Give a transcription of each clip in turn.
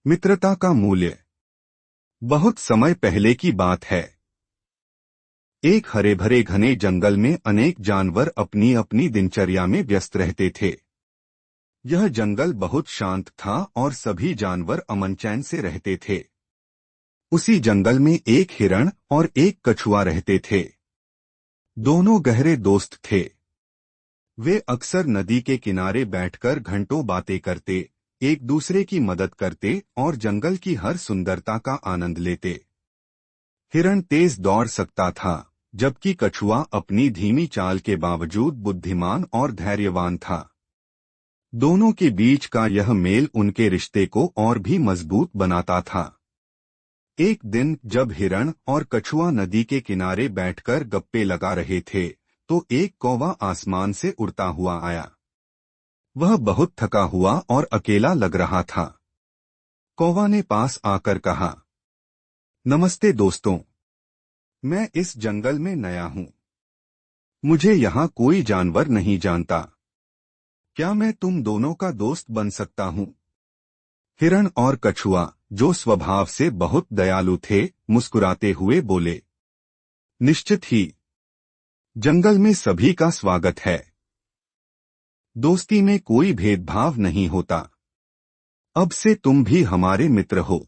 मित्रता का मूल्य। बहुत समय पहले की बात है। एक हरे भरे घने जंगल में अनेक जानवर अपनी अपनी दिनचर्या में व्यस्त रहते थे। यह जंगल बहुत शांत था और सभी जानवर अमन चैन से रहते थे। उसी जंगल में एक हिरण और एक कछुआ रहते थे। दोनों गहरे दोस्त थे। वे अक्सर नदी के किनारे बैठकर घंटों बातें करते, एक दूसरे की मदद करते और जंगल की हर सुंदरता का आनंद लेते। हिरण तेज दौड़ सकता था, जबकि कछुआ अपनी धीमी चाल के बावजूद बुद्धिमान और धैर्यवान था। दोनों के बीच का यह मेल उनके रिश्ते को और भी मजबूत बनाता था। एक दिन जब हिरण और कछुआ नदी के किनारे बैठकर गप्पे लगा रहे थे, तो एक कौवा आसमान से उड़ता हुआ आया। वह बहुत थका हुआ और अकेला लग रहा था। कौवा ने पास आकर कहा, नमस्ते दोस्तों, मैं इस जंगल में नया हूँ। मुझे यहाँ कोई जानवर नहीं जानता। क्या मैं तुम दोनों का दोस्त बन सकता हूँ? हिरण और कछुआ, जो स्वभाव से बहुत दयालु थे, मुस्कुराते हुए बोले, निश्चित ही। जंगल में सभी का स्वागत है। दोस्ती में कोई भेदभाव नहीं होता। अब से तुम भी हमारे मित्र हो।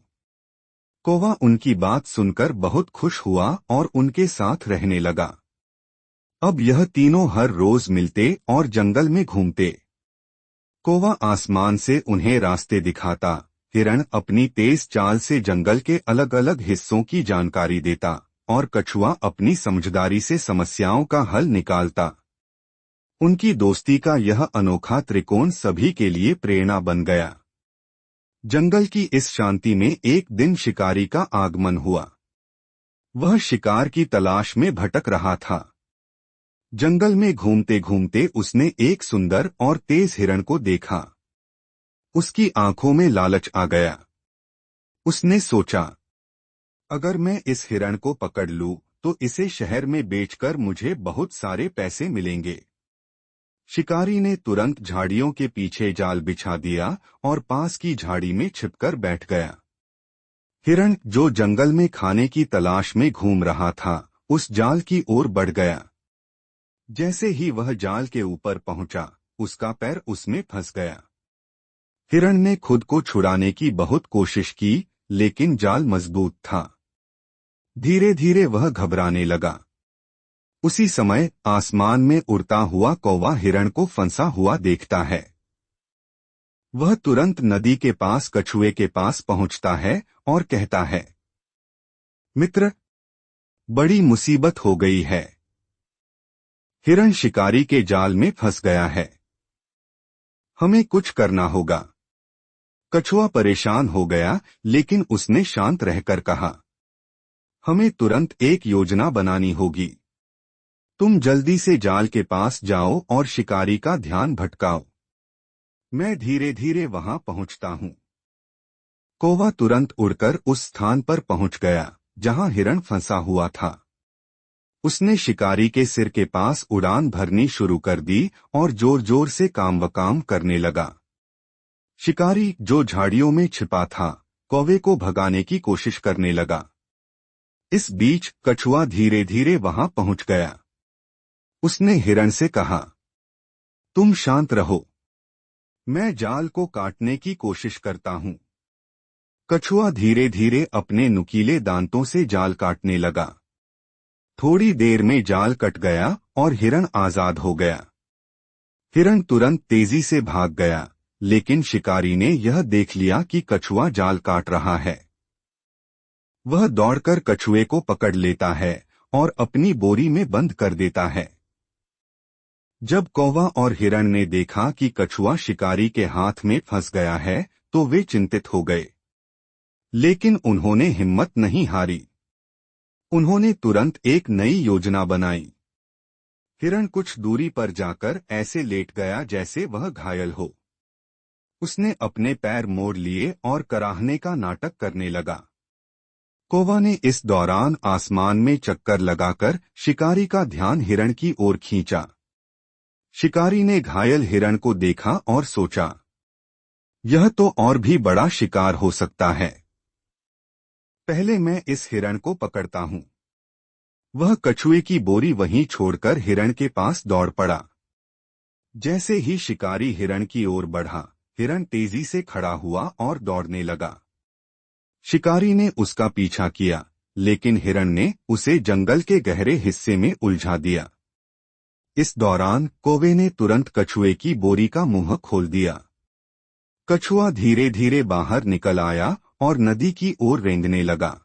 कौवा उनकी बात सुनकर बहुत खुश हुआ और उनके साथ रहने लगा। अब यह तीनों हर रोज मिलते और जंगल में घूमते। कौवा आसमान से उन्हें रास्ते दिखाता, हिरण अपनी तेज चाल से जंगल के अलग अलग हिस्सों की जानकारी देता और कछुआ अपनी समझदारी से समस्याओं का हल निकालता। उनकी दोस्ती का यह अनोखा त्रिकोण सभी के लिए प्रेरणा बन गया। जंगल की इस शांति में एक दिन शिकारी का आगमन हुआ। वह शिकार की तलाश में भटक रहा था। जंगल में घूमते घूमते उसने एक सुंदर और तेज हिरण को देखा। उसकी आंखों में लालच आ गया। उसने सोचा, अगर मैं इस हिरण को पकड़ लूं, तो इसे शहर में बेचकर मुझे बहुत सारे पैसे मिलेंगे। शिकारी ने तुरंत झाड़ियों के पीछे जाल बिछा दिया और पास की झाड़ी में छिपकर बैठ गया। हिरण, जो जंगल में खाने की तलाश में घूम रहा था, उस जाल की ओर बढ़ गया। जैसे ही वह जाल के ऊपर पहुंचा, उसका पैर उसमें फंस गया। हिरण ने खुद को छुड़ाने की बहुत कोशिश की, लेकिन जाल मजबूत था। धीरे धीरे वह घबराने लगा। उसी समय आसमान में उड़ता हुआ कौवा हिरण को फंसा हुआ देखता है। वह तुरंत नदी के पास कछुए के पास पहुंचता है और कहता है, मित्र, बड़ी मुसीबत हो गई है। हिरण शिकारी के जाल में फंस गया है। हमें कुछ करना होगा। कछुआ परेशान हो गया, लेकिन उसने शांत रहकर कहा, हमें तुरंत एक योजना बनानी होगी। तुम जल्दी से जाल के पास जाओ और शिकारी का ध्यान भटकाओ। मैं धीरे धीरे वहां पहुंचता हूं। कौवा तुरंत उड़कर उस स्थान पर पहुंच गया जहां हिरण फंसा हुआ था। उसने शिकारी के सिर के पास उड़ान भरनी शुरू कर दी और जोर जोर से काम करने लगा। शिकारी, जो झाड़ियों में छिपा था, कौवे को भगाने की कोशिश करने लगा। इस बीच कछुआ धीरे धीरे वहां पहुंच गया। उसने हिरण से कहा, तुम शांत रहो, मैं जाल को काटने की कोशिश करता हूं। कछुआ धीरे धीरे अपने नुकीले दांतों से जाल काटने लगा। थोड़ी देर में जाल कट गया और हिरण आजाद हो गया। हिरण तुरंत तेजी से भाग गया, लेकिन शिकारी ने यह देख लिया कि कछुआ जाल काट रहा है। वह दौड़कर कछुए को पकड़ लेता है और अपनी बोरी में बंद कर देता है। जब कौवा और हिरण ने देखा कि कछुआ शिकारी के हाथ में फंस गया है, तो वे चिंतित हो गए। लेकिन उन्होंने हिम्मत नहीं हारी। उन्होंने तुरंत एक नई योजना बनाई। हिरण कुछ दूरी पर जाकर ऐसे लेट गया जैसे वह घायल हो। उसने अपने पैर मोड़ लिए और कराहने का नाटक करने लगा। कौवा ने इस दौरान आसमान में चक्कर लगाकर शिकारी का ध्यान हिरण की ओर खींचा। शिकारी ने घायल हिरण को देखा और सोचा, यह तो और भी बड़ा शिकार हो सकता है। पहले मैं इस हिरण को पकड़ता हूँ। वह कछुए की बोरी वहीं छोड़कर हिरण के पास दौड़ पड़ा। जैसे ही शिकारी हिरण की ओर बढ़ा, हिरण तेजी से खड़ा हुआ और दौड़ने लगा। शिकारी ने उसका पीछा किया, लेकिन हिरण ने उसे जंगल के गहरे हिस्से में उलझा दिया। इस दौरान कौवे ने तुरंत कछुए की बोरी का मुंह खोल दिया। कछुआ धीरे धीरे बाहर निकल आया और नदी की ओर रेंगने लगा।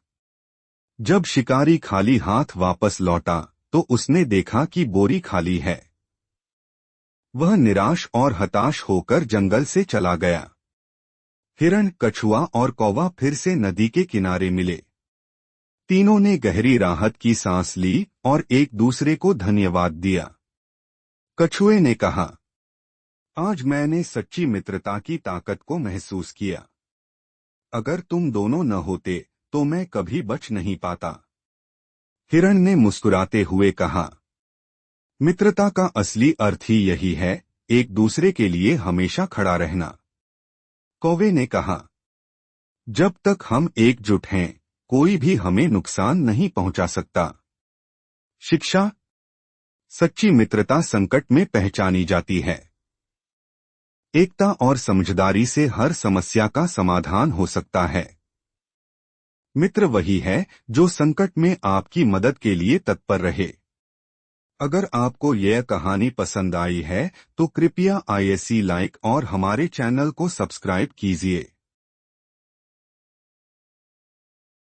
जब शिकारी खाली हाथ वापस लौटा, तो उसने देखा कि बोरी खाली है। वह निराश और हताश होकर जंगल से चला गया। हिरण, कछुआ और कौवा फिर से नदी के किनारे मिले। तीनों ने गहरी राहत की सांस ली और एक दूसरे को धन्यवाद दिया। कछुए ने कहा, आज मैंने सच्ची मित्रता की ताकत को महसूस किया। अगर तुम दोनों न होते तो मैं कभी बच नहीं पाता। हिरण ने मुस्कुराते हुए कहा, मित्रता का असली अर्थ ही यही है, एक दूसरे के लिए हमेशा खड़ा रहना। कौवे ने कहा, जब तक हम एकजुट हैं, कोई भी हमें नुकसान नहीं पहुंचा सकता। शिक्षा। सच्ची मित्रता संकट में पहचानी जाती है। एकता और समझदारी से हर समस्या का समाधान हो सकता है। मित्र वही है जो संकट में आपकी मदद के लिए तत्पर रहे। अगर आपको यह कहानी पसंद आई है तो कृपया ISC लाइक और हमारे चैनल को सब्सक्राइब कीजिए।